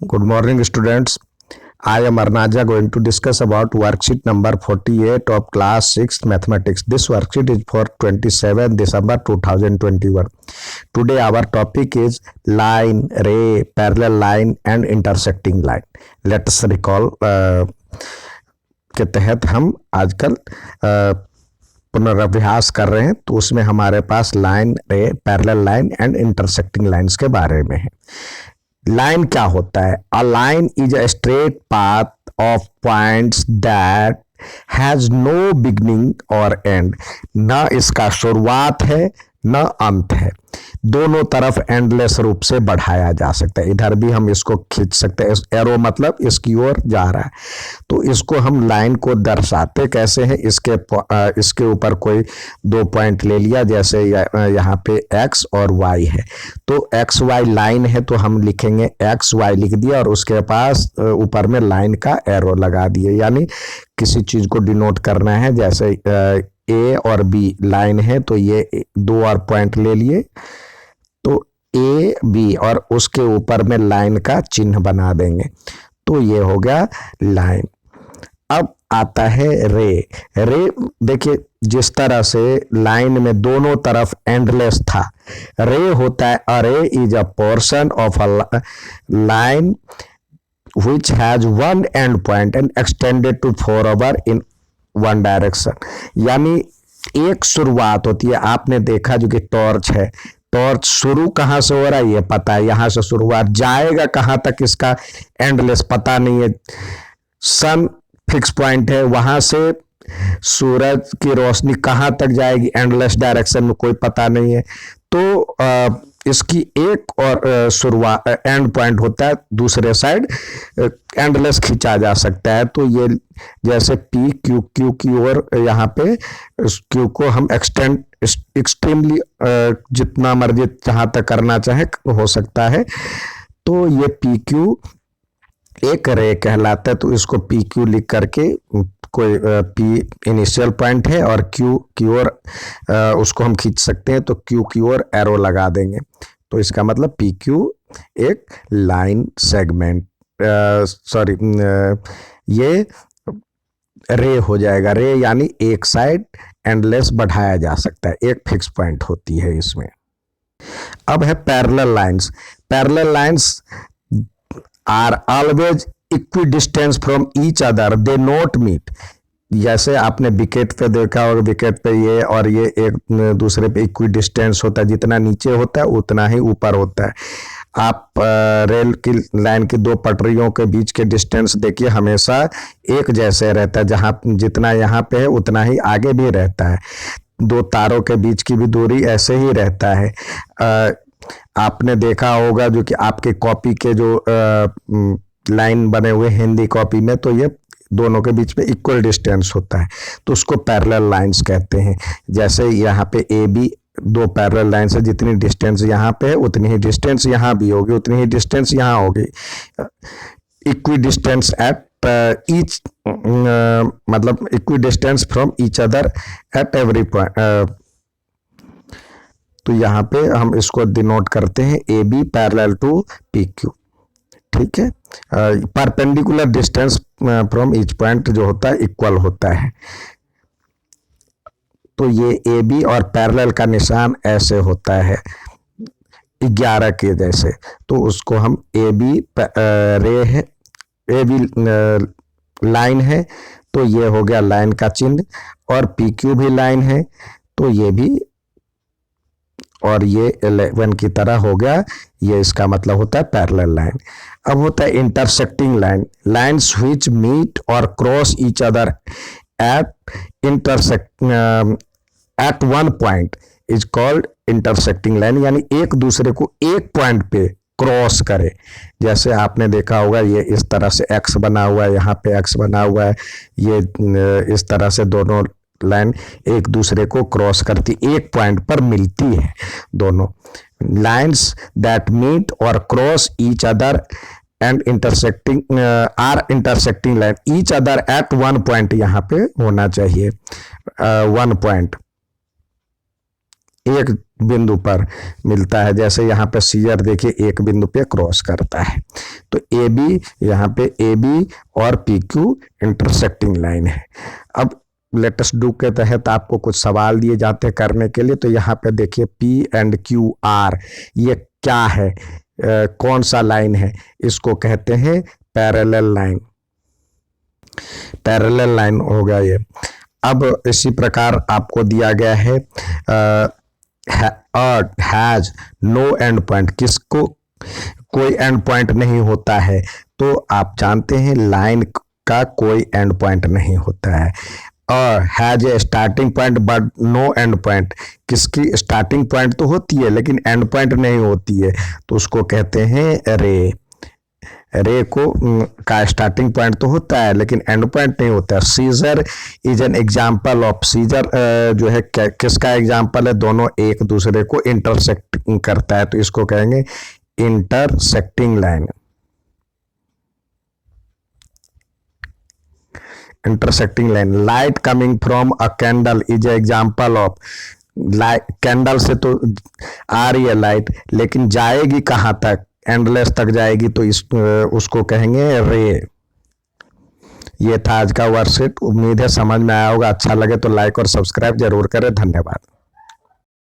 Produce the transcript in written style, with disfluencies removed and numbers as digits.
Good morning, students. I am Arnaja going to discuss about worksheet number 48 of class 6 mathematics. This worksheet is for 27 December 2021. Today our topic is line, ray, parallel line and intersecting line. Let us recall के तहत हम आजकल पुनर्अभ्यास कर रहे हैं, तो उसमें हमारे पास line, ray, parallel line and intersecting lines के बारे में है। लाइन क्या होता है? A line is a straight path of points that has no beginning और एंड। न इसका शुरुआत है न अंत है, दोनों तरफ एंडलेस रूप से बढ़ाया जा सकता है। इधर भी हम इसको खींच सकते हैं, एरो मतलब इसकी ओर जा रहा है, तो इसको हम लाइन को दर्शाते कैसे हैं? इसके ऊपर कोई दो पॉइंट ले लिया, जैसे यहाँ पे एक्स और वाई है, तो एक्स वाई लाइन है, तो हम लिखेंगे एक्स वाई लिख दिया और उसके पास ऊपर में लाइन का एरो लगा दिए। यानी किसी चीज को डिनोट करना है, जैसे ए और बी लाइन है, तो ये दो और पॉइंट ले लिए, तो ए बी और उसके ऊपर में लाइन का चिन्ह बना देंगे, तो ये हो गया लाइन। अब आता है रे। रे देखिए, जिस तरह से लाइन में दोनों तरफ एंडलेस था, रे होता है, अ रे is a portion of a line which has one end point and extended to forever in one direction। यानी एक शुरुआत होती है। आपने देखा जो कि टॉर्च है, टॉर्च शुरू कहाँ से हो रहा है ये पता है, यहाँ से शुरुआत, जाएगा कहाँ तक इसका एंडलेस पता नहीं है। सन फिक्स पॉइंट है, वहां से सूरज की रोशनी कहाँ तक जाएगी एंडलेस डायरेक्शन में कोई पता नहीं है। तो इसकी एक और शुरुआत एंड पॉइंट होता है, दूसरे साइड एंडलेस खींचा जा सकता है। तो ये जैसे पी क्यू, क्यू की ओर यहाँ पे क्यू को हम एक्सट्रीमली जितना मर्जी जहाँ तक करना चाहे हो सकता है। तो ये पी क्यू एक रे कहलाता है, तो इसको पी क्यू लिख करके, कोई पी इनिशियल पॉइंट है और क्यू की ओर उसको हम खींच सकते हैं, तो क्यू की ओर एरो लगा देंगे, तो इसका मतलब पी क्यू एक लाइन सेगमेंट, सॉरी ये रे हो जाएगा। रे यानी एक साइड एंडलेस बढ़ाया जा सकता है, एक फिक्स पॉइंट होती है इसमें। अब है parallel lines. Parallel lines are always equidistance from each other, they not meet. जैसे आपने विकेट पे देखा और विकेट पे ये और ये एक दूसरे पे इक्विडिस्टेंस होता है, जितना नीचे होता है उतना ही ऊपर होता है। आप रेल की लाइन की दो पटरियों के बीच के डिस्टेंस देखिए, हमेशा एक जैसे रहता है, जहाँ जितना यहाँ पे है उतना ही आगे भी रहता है। दो तारों के बीच की भी दूरी ऐसे ही रहता है। आपने देखा होगा जो कि आपके कॉपी के जो लाइन बने हुए हिंदी कॉपी में, तो ये दोनों के बीच में इक्वल डिस्टेंस होता है, तो उसको पैरेलल लाइंस कहते हैं। जैसे यहाँ पे ए बी दो पैरेलल लाइंस है, जितनी डिस्टेंस यहाँ पे है उतनी ही डिस्टेंस यहाँ भी होगी, उतनी ही डिस्टेंस यहाँ होगी। इक्वी डिस्टेंस एट ईच, मतलब equidistance from each other at every point. तो यहाँ पे हम इसको डिनोट करते हैं A B parallel to P Q, ठीक है। Perpendicular distance from each point जो होता है इक्वल होता है, तो ये ए बी और पैरेलल का निशान ऐसे होता है 11 के जैसे, तो उसको हम ए बी रे है, ए बी लाइन है, तो ये हो गया लाइन का चिन्ह, और पी क्यू भी लाइन है, तो ये भी, और ये 11 की तरह हो गया, ये इसका मतलब होता है पैरेलल लाइन। अब होता है intersecting line. Lines which meet और cross each other at one point is called intersecting line. यानी एक दूसरे को एक पॉइंट पे क्रॉस करे। जैसे आपने देखा होगा, ये इस तरह से एक्स बना हुआ है, यहाँ पे एक्स बना हुआ है, ये इस तरह से दोनों लाइन एक दूसरे को क्रॉस करती, एक पॉइंट पर मिलती है दोनों। लाइंस दैट मीट और cross each other and intersecting are intersecting line, each other at one point यहाँ पे होना चाहिए, वन पॉइंट। एक बिंदु पर मिलता है। जैसे यहाँ पे सीजर देखिए एक बिंदु पे क्रॉस करता है, तो ए बी, यहाँ पे ए बी और पी क्यू इंटरसेक्टिंग लाइन है। अब लेटेस्ट डू के तहत आपको कुछ सवाल दिए जाते हैं करने के लिए। तो यहाँ पे देखिए पी एंड क्यू आर, ये क्या है, कौन सा लाइन है, इसको कहते हैं पैरेलल लाइन। पैरेलल लाइन हो गया ये। अब इसी प्रकार आपको दिया गया है हैज नो एंड पॉइंट, किसको कोई एंड पॉइंट नहीं होता है। तो आप जानते हैं लाइन का कोई एंड पॉइंट नहीं होता है। और has a starting point but no end point, किसकी स्टार्टिंग पॉइंट तो होती है लेकिन एंड पॉइंट नहीं होती है, तो उसको कहते हैं रे। रे को का स्टार्टिंग पॉइंट तो होता है लेकिन एंड पॉइंट नहीं होता है। Scissor is an example of, scissor जो है किसका एग्जाम्पल है, दोनों एक दूसरे को इंटरसेक्ट करता है, तो इसको कहेंगे intersecting line. Intersecting line. Light coming from a candle is example of, light candle से तो आ रही है लाइट लेकिन जाएगी कहाँ तक, एंडलेस तक जाएगी, तो उसको कहेंगे रे। ये था आज का वर्कशीट। उम्मीद है समझ में आया होगा। अच्छा लगे तो लाइक और सब्सक्राइब जरूर करें। धन्यवाद।